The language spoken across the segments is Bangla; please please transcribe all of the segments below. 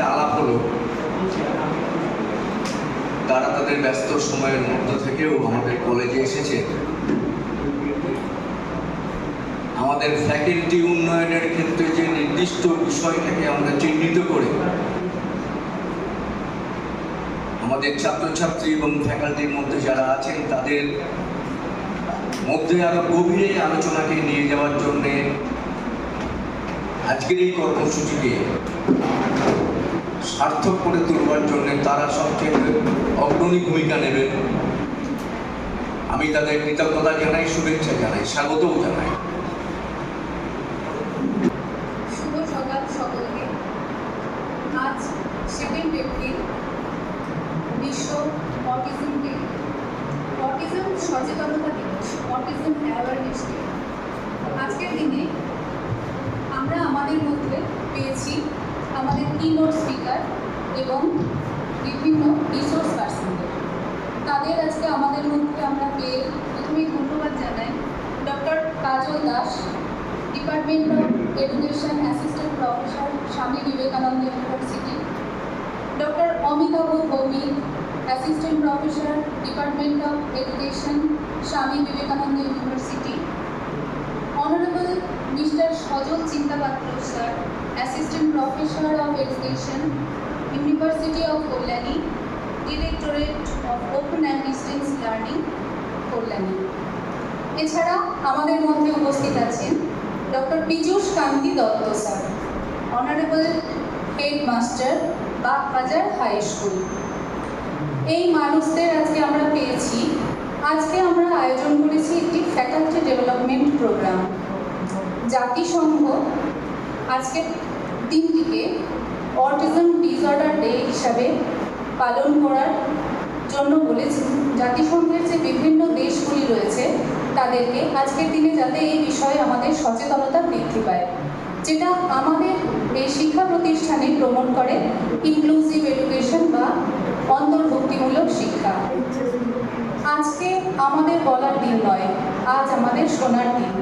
আলাপ হলো, তারা তাদের ব্যস্ত সময়ের মধ্য থেকেও আমাদের কলেজে এসেছে। আমাদের ফ্যাকাল্টি উন্নয়নের ক্ষেত্রে যে নির্দিষ্ট বিষয়টাকে আমরা চিহ্নিত করে আমাদের ছাত্রছাত্রী এবং ফ্যাকাল্টির মধ্যে যারা আছেন তাদের মধ্যে আরো গভীরে আলোচনাকে নিয়ে যাওয়ার জন্যে আজকের এই কর্মসূচিকে সার্থক করে তুলবার জন্য তারা সবচেয়ে অগ্রণী ভূমিকা নেবেন। আমি তাদের কৃতজ্ঞতা জানাই, শুভেচ্ছা জানাই, স্বাগতও জানাই। শুভ সকাল সকলকে। আজ 7 এপ্রিল বিশ্ব অটিজম ডে, অটিজম সচেতনতা দিবস, অটিজম অ্যাওয়ারনেস ডে। আজকের দিনে আমরা আমাদের মধ্যে পেয়েছি আমাদের কিনোট স্পিকার এবং বিভিন্ন রিসোর্স পার্সনদের। তাদের আজকে আমাদের মধ্যে আমরা পেয়ে প্রথমেই ধন্যবাদ জানাই doctor Kajal Das, department of education, assistant professor, Swami Vivekananda university; doctor Amitabha Bhowmik, assistant professor, department of education, Swami Vivekananda university; honourable mister Sajal Chintapatra sir, assistant professor of education, university of Kalyani, directorate of open and distance learning, Kalyani. এছাড়া আমাদের মধ্যে উপস্থিত আছেন doctor Piyush Kanti Dutta sir, honourable headmaster, Bagbazar high school. এই মানুষদের আজকে আমরা পেয়েছি। আজকে আমরা আয়োজন করেছি একটি ফ্যাকাল্টি ডেভেলপমেন্ট প্রোগ্রাম। জাতিসংঘ আজকের দিনটিকে অটিজম ডিসঅর্ডার ডে হিসাবে পালন করার জন্য বলেছে। জাতিসংঘের যে বিভিন্ন দেশগুলি রয়েছে তাদেরকে আজকের দিনে যাতে এই বিষয়ে আমাদের সচেতনতা বৃদ্ধি পায়, যেটা আমাদের এই শিক্ষা প্রতিষ্ঠানে প্রমোট করে ইনক্লুসিভ এডুকেশন বা অন্তর্ভুক্তিমূলক শিক্ষা। আজকে আমাদের বলার দিন নয়, আজ আমাদের শোনার দিন,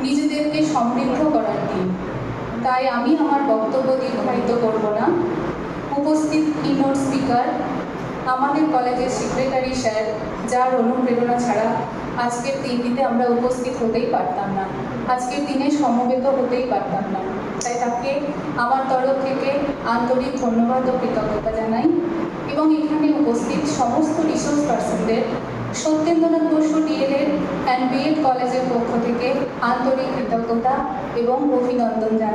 নিজেদেরকে সমৃদ্ধ করার দিন। তাই আমি আমার বক্তব্য দীর্ঘায়িত করব না। উপস্থিত কিনোট স্পিকার, আমাদের কলেজের সেক্রেটারি স্যার, যার অনুপ্রেরণা ছাড়া আজকের দিনটিতে আমরা উপস্থিত হতেই পারতাম না, আজকের দিনে সমবেত হতেই পারতাম না। তাই তাকে আমার তরফ থেকে আন্তরিক ধন্যবাদ ও কৃতজ্ঞতা জানাই। এবং এখানে উপস্থিত সমস্ত রিসোর্স পার্সনদের Satyendranath Basu DElEd and BEd কলেজের পক্ষ থেকে আন্তরিক কৃতজ্ঞতা এবং অভিনন্দন জানাই।